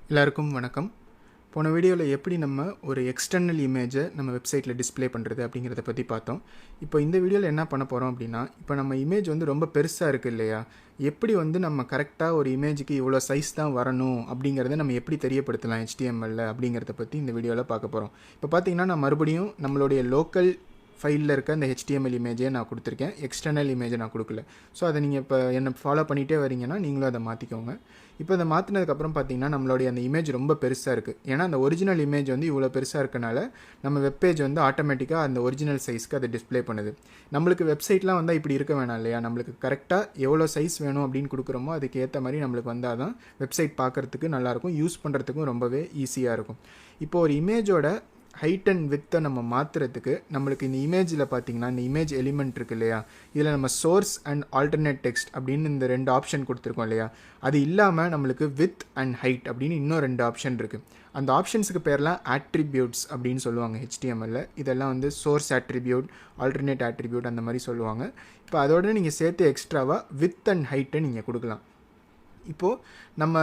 எல்லாருக்கும் வணக்கம். போன வீடியோவில் எப்படி நம்ம ஒரு எக்ஸ்டர்னல் இமேஜை நம்ம வெப்சைட்டில் டிஸ்ப்ளே பண்ணுறது அப்படிங்கிறத பற்றி பார்த்தோம். இப்போ இந்த வீடியோவில் என்ன பண்ண போகிறோம் அப்படின்னா, இப்போ நம்ம இமேஜ் வந்து ரொம்ப பெருசாக இருக்குது இல்லையா, எப்படி வந்து நம்ம கரெக்டாக ஒரு இமேஜுக்கு இவ்வளோ சைஸ் தான் வரணும் அப்படிங்கிறத நம்ம எப்படி தெரியப்படுத்தலாம் HTML அப்படிங்கிறத பற்றி இந்த வீடியோவில் பார்க்க போகிறோம். இப்போ பார்த்தீங்கன்னா நான் மறுபடியும் நம்மளுடைய லோக்கல் ஃபைலில் இருக்க அந்த HTML இமேஜை நான் கொடுத்துருக்கேன், எக்ஸ்டர்னல் இமேஜை நான் கொடுக்கல. ஸோ அதை நீங்கள் இப்போ என்னை ஃபாலோ பண்ணிகிட்டே வரீங்கன்னா நீங்களும் அதை மாற்றிக்கோங்க. இப்போ அதை மாற்றினதுக்கப்புறம் பார்த்தீங்கன்னா நம்மளுடைய அந்த இமேஜ் ரொம்ப பெருசாக இருக்குது. ஏன்னா அந்த ஒரிஜினல் இமேஜ் வந்து இவ்வளோ பெருசாக இருக்கனால நம்ம வெப்பேஜ் வந்து ஆட்டோமேட்டிக்காக அந்த ஒரிஜினல் சைஸ்க்கு அதை டிஸ்ப்ளே பண்ணுது. நம்மளுக்கு வெப்சைட்லாம் வந்தால் இப்படி இருக்க வேணாம் இல்லையா, நம்மளுக்கு கரெக்டாக எவ்வளோ சைஸ் வேணும் அப்படின்னு கொடுக்குறோமோ அதுக்கு ஏற்ற மாதிரி நம்மளுக்கு வந்தால் தான் வெப்சைட் பார்க்குறதுக்கு நல்லாயிருக்கும், யூஸ் பண்ணுறதுக்கும் ரொம்பவே ஈஸியாக இருக்கும். இப்போ ஒரு இமேஜோட ஹைட் அண்ட் வித்தை நம்ம மாற்றுறதுக்கு நம்மளுக்கு இந்த இமேஜில் பார்த்தீங்கன்னா இந்த இமேஜ் எலிமெண்ட் இருக்குது இல்லையா, இதில் நம்ம சோர்ஸ் அண்ட் ஆல்டர்னேட் டெக்ஸ்ட் அப்படின்னு இந்த 2 ஆப்ஷன் கொடுத்துருக்கோம் இல்லையா, அது இல்லாமல் நம்மளுக்கு வித் அண்ட் ஹைட் அப்படின்னு இன்னும் 2 ஆப்ஷன் இருக்குது. அந்த ஆப்ஷன்ஸுக்கு பேர்லாம் ஆட்ரிபியூட்ஸ் அப்படின்னு சொல்லுவாங்க HTML. இதெல்லாம் வந்து சோர்ஸ் ஆட்ரிபியூட், ஆல்டர்னேட் ஆட்ரிபியூட் அந்த மாதிரி சொல்லுவாங்க. இப்போ அதோட நீங்கள் சேர்த்து எக்ஸ்ட்ராவாக வித் அண்ட் ஹைட்டை நீங்கள் கொடுக்கலாம். இப்போது நம்ம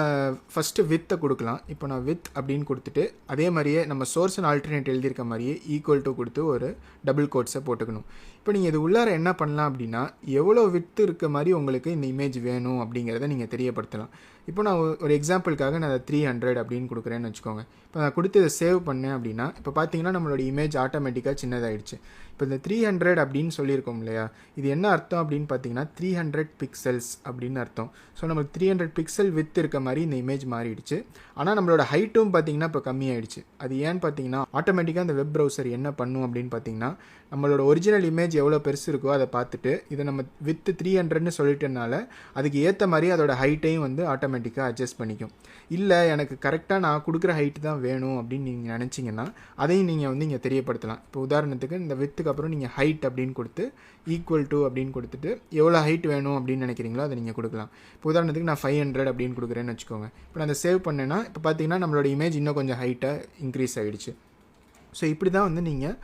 ஃபஸ்ட்டு வித்தை கொடுக்கலாம். இப்போ நான் வித் அப்படின்னு கொடுத்துட்டு அதே மாதிரியே நம்ம சோர்ஸ் அண்ட் ஆல்டர்னேட் எழுதியிருக்க மாதிரியே ஈக்குவல் டு கொடுத்து ஒரு டபுள் கோட்ஸை போட்டுக்கணும். இப்போ நீங்கள் இது உள்ளார என்ன பண்ணலாம் அப்படின்னா, எவ்வளோ வித்து இருக்க மாதிரி உங்களுக்கு இந்த இமேஜ் வேணும் அப்படிங்கிறத நீங்கள் தெரியப்படுத்தலாம். இப்போ நான் ஒரு எக்ஸாம்பிளுக்காக நான் அதை 300 அப்படின்னு கொடுக்குறேன்னு வச்சுக்கோங்க. இப்போ நான் கொடுத்து இதை சேவ் பண்ணேன் அப்படின்னா இப்போ பார்த்தீங்கன்னா நம்மளோட இமேஜ் ஆட்டோமேட்டிக்காக சின்னதாகிடுச்சு. இப்போ இந்த 300 அப்படின்னு சொல்லியிருக்கோம் இல்லையா, இது என்ன அர்த்தம் அப்படின்னு பார்த்தீங்கன்னா 300 பிக்சல்ஸ் அப்படின்னு அர்த்தம். ஸோ நம்மளுக்கு 300 பிக்சல் வித் இருக்க மாதிரி இந்த இமேஜ் மாறிடுச்சு. ஆனால் நம்மளோட ஹைட்டும் பார்த்தீங்கன்னா இப்போ கம்மியாயிடுச்சு. அது ஏன்னு பார்த்தீங்கன்னா ஆட்டோமேட்டிக்காக அந்த வெப் ப்ரௌசர் என்ன பண்ணும் அப்படின்னு பார்த்தீங்கன்னா, நம்மளோட ஒரிஜினல் இமேஜ் எவ்வளோ பெருசு இருக்கோ அதை பார்த்துட்டு இதை நம்ம வித் 300ன்னு சொல்லிட்டனால அதுக்கு ஏற்ற மாதிரி அதோட ஹைட்டையும் வந்து ஆட்டோமேட்டிக்காக அட்ஜஸ்ட் பண்ணிக்கும். இல்லை எனக்கு கரெக்டாக நான் கொடுக்குற ஹைட் தான் வேணும் அப்படின்னு நீங்கள் நினச்சிங்கன்னா அதையும் நீங்கள் வந்து இங்கே தெரியப்படுத்தலாம். இப்போ உதாரணத்துக்கு இந்த வித்துக்கு அப்புறம் நீங்கள் ஹைட் அப்படின்னு கொடுத்து ஈக்குவல் டு அப்படின்னு கொடுத்துட்டு எவ்வளோ ஹைட் வேணும் அப்படின்னு நினைக்கிறீங்களோ அதை நீங்கள் கொடுக்கலாம். இப்போ உதாரணத்துக்கு நான் 500 அப்படின்னு கொடுக்குறேன்னு வச்சுக்கோங்க. இப்போ நான் அதை சேவ் பண்ணேன்னா இப்போ பார்த்தீங்கன்னா நம்மளோட இமேஜ் இன்னும் கொஞ்சம் ஹைட்டாக இன்க்ரீஸ் ஆகிடுச்சு. ஸோ இப்படி தான் வந்து நீங்கள்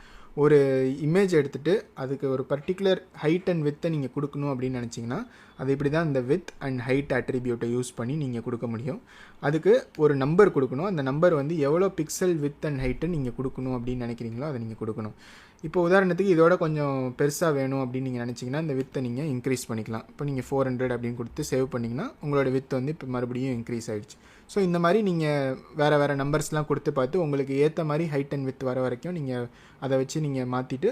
ஒரு இமேஜ் எடுத்துகிட்டு அதுக்கு ஒரு பர்டிகுலர் ஹைட் அண்ட் வித்தை நீங்கள் கொடுக்கணும் அப்படின்னு நினச்சிங்கன்னா அது இப்படி தான் இந்த வித் அண்ட் ஹைட் அட்ரிபியூட்டை யூஸ் பண்ணி நீங்கள் கொடுக்க முடியும். அதுக்கு ஒரு நம்பர் கொடுக்கணும். அந்த நம்பர் வந்து எவ்வளோ பிக்சல் வித் அண்ட் ஹைட்டு நீங்கள் கொடுக்கணும் அப்படின்னு நினைக்கிறீங்களோ அதை நீங்கள் கொடுக்கணும். இப்போ உதாரணத்துக்கு இதோட கொஞ்சம் பெருசாக வேணும் அப்படின்னு நீங்கள் நினச்சிங்கன்னா இந்த வித்தை நீங்கள் இன்க்ரீஸ் பண்ணிக்கலாம். இப்போ நீங்கள் 400 அப்படின்னு கொடுத்து சேவ் பண்ணிங்கன்னா உங்களோட வித் வந்து இப்போ மறுபடியும் இன்க்ரீஸ் ஆகிடுச்சு. ஸோ இந்த மாதிரி நீங்கள் வேறு நம்பர்ஸ்லாம் கொடுத்து பார்த்து உங்களுக்கு ஏற்ற மாதிரி ஹைட் அண்ட் வித் வர வரைக்கும் நீங்கள் அதை வச்சு நீங்கள் மாற்றிட்டு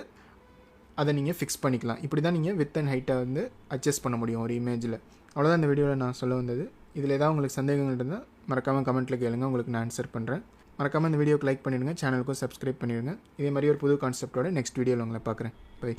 அதை நீங்கள் ஃபிக்ஸ் பண்ணிக்கலாம். இப்படி தான் நீங்கள் வித் அண்ட் ஹைட்டை வந்து அட்ஜஸ்ட் பண்ண முடியும் ஒரு இமேஜில். அவ்வளோதான் இந்த வீடியோவில் நான் சொல்ல வந்தது. இதில் ஏதாவது உங்களுக்கு சந்தேகங்கள் இருந்தால் மறக்காமல் கமெண்ட்டில் கேளுங்க, உங்களுக்கு நான் ஆன்சர் பண்ணுறேன். மறக்காமல் இந்த வீடியோக்கு லைக் பண்ணிடுங்க, சேனலுக்கும் சப்ஸ்கிரைப் பண்ணிடுங்க. இதே மாதிரி ஒரு புது கான்செப்டோட நெக்ஸ்ட் வீடியோவில் உங்களை பார்க்குறேன். பை.